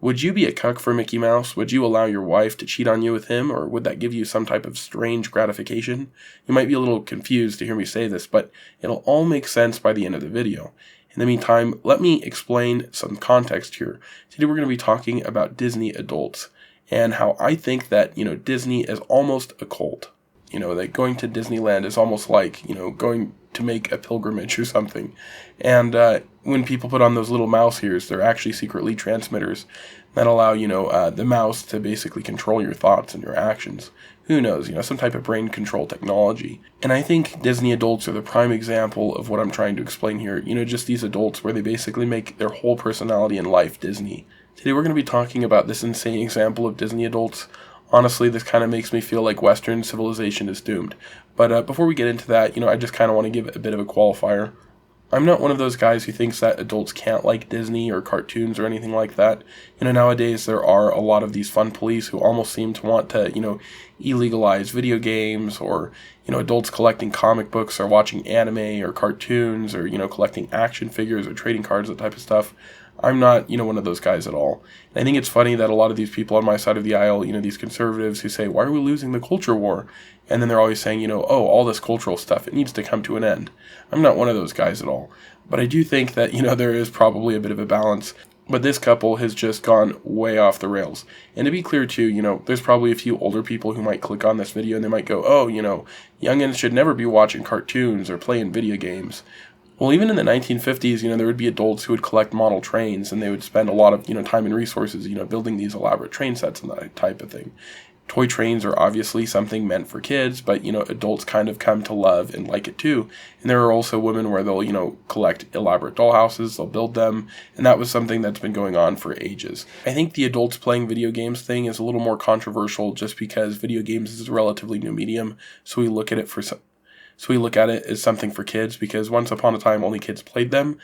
Would you be a cuck for Mickey Mouse? Would you allow your wife to cheat on you with him, or would that give you some type of strange gratification? You might be a little confused to hear me say this, but it'll all make sense by the end of the video. In the meantime, let me explain some context here. Today we're going to be talking about Disney adults and how I think that, Disney is almost a cult. That going to Disneyland is almost like, going to make a pilgrimage or something. And when people put on those little mouse ears, they're actually secretly transmitters that allow, the mouse to basically control your thoughts and your actions. Who knows, some type of brain control technology. And I think Disney adults are the prime example of what I'm trying to explain here. Just these adults where they basically make their whole personality and life Disney. Today we're going to be talking about this insane example of Disney adults. Honestly, this kind of makes me feel like Western civilization is doomed. But before we get into that, I just kind of want to give a bit of a qualifier. I'm not one of those guys who thinks that adults can't like Disney or cartoons or anything like that. Nowadays there are a lot of these fun police who almost seem to want to, illegalize video games or, adults collecting comic books or watching anime or cartoons or, collecting action figures or trading cards, that type of stuff. I'm not, one of those guys at all. And I think it's funny that a lot of these people on my side of the aisle, these conservatives who say, why are we losing the culture war? And then they're always saying, oh, all this cultural stuff, it needs to come to an end. I'm not one of those guys at all. But I do think that, there is probably a bit of a balance. But this couple has just gone way off the rails. And to be clear too, there's probably a few older people who might click on this video and they might go, oh, youngins should never be watching cartoons or playing video games. Well, even in the 1950s, there would be adults who would collect model trains, and they would spend a lot of, time and resources, building these elaborate train sets and that type of thing. Toy trains are obviously something meant for kids, but, adults kind of come to love and like it too. And there are also women where they'll, collect elaborate dollhouses, they'll build them, and that was something that's been going on for ages. I think the adults playing video games thing is a little more controversial just because video games is a relatively new medium, so we look at it as something for kids because once upon a time only kids played them.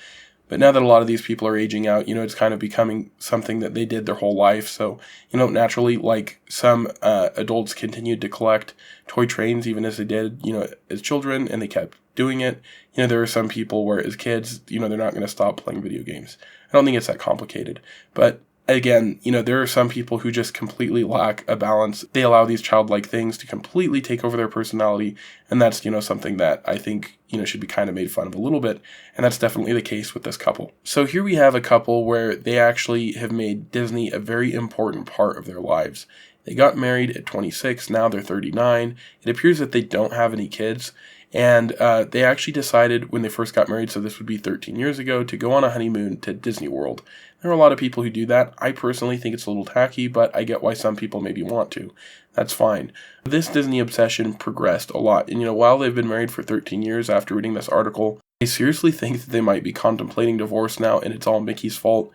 But now that a lot of these people are aging out, it's kind of becoming something that they did their whole life. So, naturally, like some adults continued to collect toy trains even as they did, as children, and they kept doing it. There are some people where as kids, they're not going to stop playing video games. I don't think it's that complicated. But again, there are some people who just completely lack a balance. They allow these childlike things to completely take over their personality, and that's, something that I think, should be kind of made fun of a little bit, and that's definitely the case with this couple. So here we have a couple where they actually have made Disney a very important part of their lives. They got married at 26, now they're 39. It appears that they don't have any kids, and they actually decided when they first got married, so this would be 13 years ago, to go on a honeymoon to Disney World. There are a lot of people who do that. I personally think it's a little tacky, but I get why some people maybe want to. That's fine. This Disney obsession progressed a lot, and while they've been married for 13 years after reading this article, I seriously think that they might be contemplating divorce now, and it's all Mickey's fault.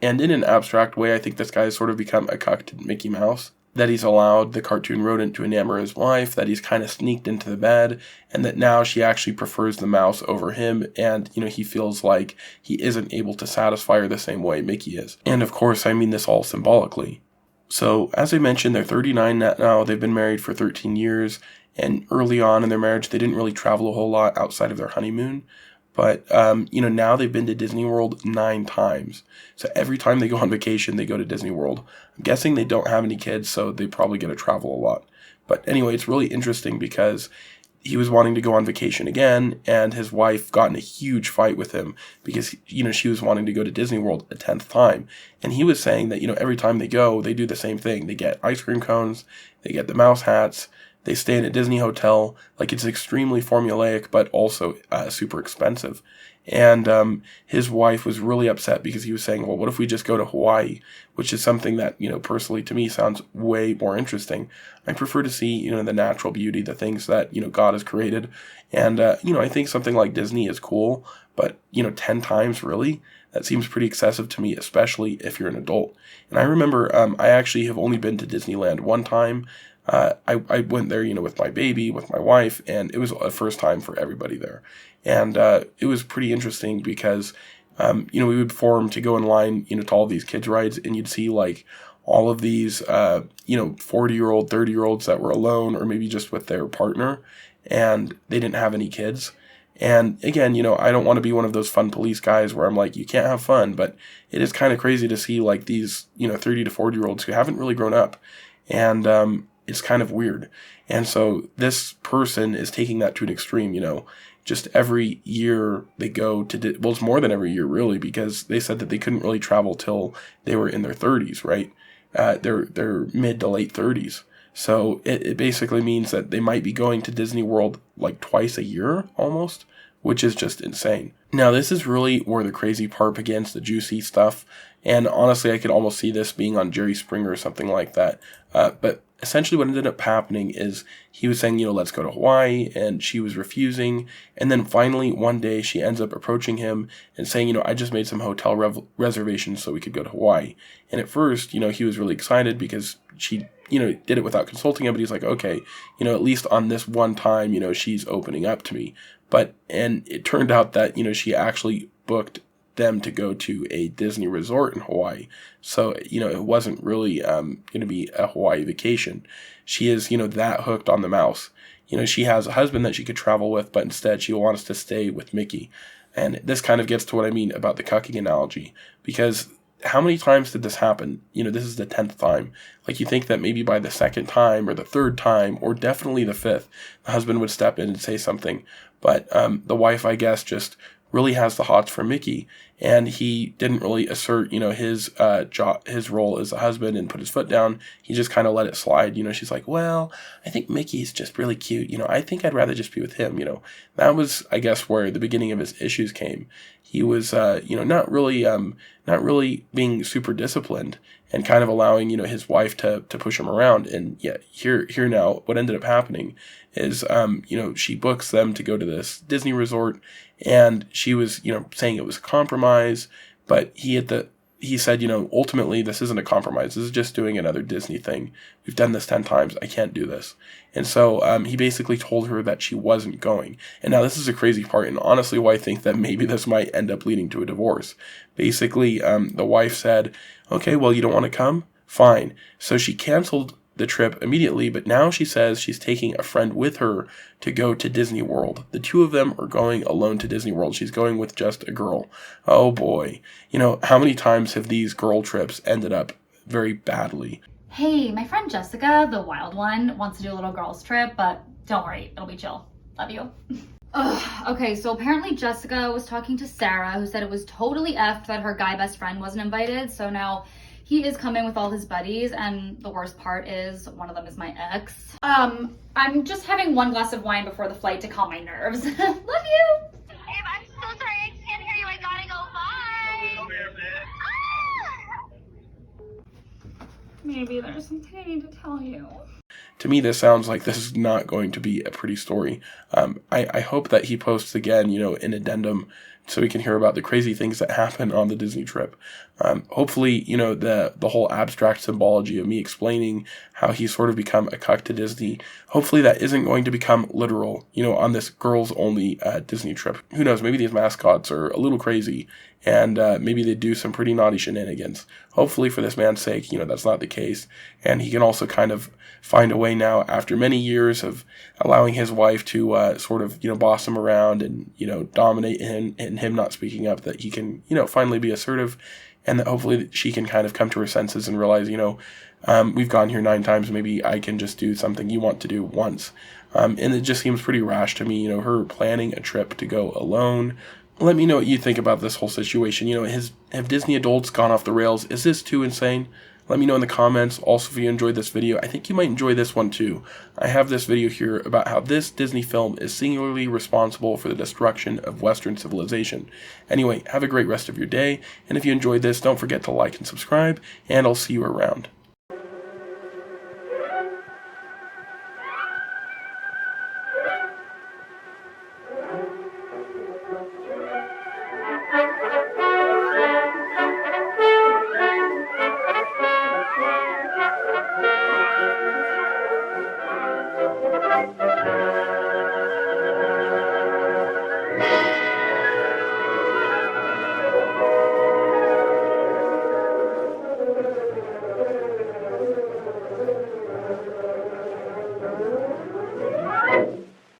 And in an abstract way, I think this guy has sort of become a cuck to Mickey Mouse. That he's allowed the cartoon rodent to enamor his wife, that he's kind of sneaked into the bed, and that now she actually prefers the mouse over him, and, he feels like he isn't able to satisfy her the same way Mickey is. And of course, I mean this all symbolically. So, as I mentioned, they're 39 now, they've been married for 13 years, and early on in their marriage, they didn't really travel a whole lot outside of their honeymoon. But, now they've been to Disney World 9 times. So every time they go on vacation, they go to Disney World. I'm guessing they don't have any kids, so they probably get to travel a lot. But anyway, it's really interesting because he was wanting to go on vacation again, and his wife got in a huge fight with him because, she was wanting to go to Disney World a 10th time. And he was saying that, every time they go, they do the same thing. They get ice cream cones, they get the mouse hats, they stay in a Disney hotel. Like, it's extremely formulaic, but also super expensive. And his wife was really upset because he was saying, well, what if we just go to Hawaii? Which is something that, personally to me sounds way more interesting. I prefer to see, the natural beauty, the things that, God has created. And, I think something like Disney is cool, but, 10 times really? That seems pretty excessive to me, especially if you're an adult. And I remember I actually have only been to Disneyland one time. I went there, with my baby, with my wife, and it was a first time for everybody there. And it was pretty interesting because, we would form to go in line, to all these kids' rides, and you'd see, like, all of these, 40-year-old, 30-year-olds that were alone or maybe just with their partner, and they didn't have any kids. And again, I don't want to be one of those fun police guys where I'm like, you can't have fun, but it is kind of crazy to see like these, 30 to 40-year-olds who haven't really grown up. And it's kind of weird. And so this person is taking that to an extreme, just every year they go to, well, it's more than every year really, because they said that they couldn't really travel till they were in their 30s, right? Their mid to late 30s. So it basically means that they might be going to Disney World like twice a year almost, which is just insane. Now, this is really where the crazy part begins, the juicy stuff. And honestly, I could almost see this being on Jerry Springer or something like that. But essentially what ended up happening is he was saying, let's go to Hawaii, and she was refusing. And then finally one day she ends up approaching him and saying, I just made some hotel reservations so we could go to Hawaii. And at first, he was really excited because she, did it without consulting him, but he's like, okay, at least on this one time, she's opening up to me. And it turned out that, she actually booked them to go to a Disney resort in Hawaii. So, it wasn't really going to be a Hawaii vacation. She is, that hooked on the mouse. She has a husband that she could travel with, but instead she wants to stay with Mickey. And this kind of gets to what I mean about the cucking analogy, because how many times did this happen? This is the 10th time. Like, you think that maybe by the second time or the third time, or definitely the fifth, the husband would step in and say something. But the wife, I guess, just really has the hots for Mickey, and he didn't really assert, his role as a husband and put his foot down. He just kind of let it slide. She's like, well, I think Mickey's just really cute. I think I'd rather just be with him. That was, I guess, where the beginning of his issues came. He was, not really being super disciplined and kind of allowing, his wife to push him around. And yeah, here now, what ended up happening is, she books them to go to this Disney resort, and she was, saying it was a compromise, but he said, ultimately this isn't a compromise. This is just doing another Disney thing. We've done this 10 times. I can't do this. And so he basically told her that she wasn't going. And now this is a crazy part, and honestly why I think that maybe this might end up leading to a divorce. Basically, the wife said, okay, well, you don't want to come? Fine. So she canceled the trip immediately, but now she says she's taking a friend with her to go to Disney World. The two of them are going alone to Disney World. She's going with just a girl. Oh boy. How many times have these girl trips ended up very badly? Hey, my friend Jessica, the wild one, wants to do a little girls trip, but don't worry, it'll be chill. Love you. Ugh, okay, so apparently Jessica was talking to Sarah, who said it was totally effed that her guy best friend wasn't invited, so now he is coming with all his buddies, and the worst part is one of them is my ex. I'm just having one glass of wine before the flight to calm my nerves. Love you! Hey, I'm so sorry, I can't hear you. I gotta go. Bye! Maybe there's something I need to tell you. To me, this sounds like this is not going to be a pretty story. I hope that he posts again, an addendum, so we can hear about the crazy things that happen on the Disney trip. Hopefully, the whole abstract symbology of me explaining how he's sort of become a cuck to Disney, hopefully that isn't going to become literal, on this girls-only Disney trip. Who knows, maybe these mascots are a little crazy, and maybe they do some pretty naughty shenanigans. Hopefully, for this man's sake, that's not the case, and he can also kind of find a way now, after many years of allowing his wife to sort of, boss him around and, dominate him, and him not speaking up, that he can, finally be assertive, and that hopefully she can kind of come to her senses and realize, we've gone here 9 times, maybe I can just do something you want to do once. And it just seems pretty rash to me, her planning a trip to go alone. Let me know what you think about this whole situation. Have Disney adults gone off the rails? Is this too insane? Let me know in the comments. Also, if you enjoyed this video, I think you might enjoy this one too. I have this video here about how this Disney film is singularly responsible for the destruction of Western civilization. Anyway, have a great rest of your day, and if you enjoyed this, don't forget to like and subscribe, and I'll see you around.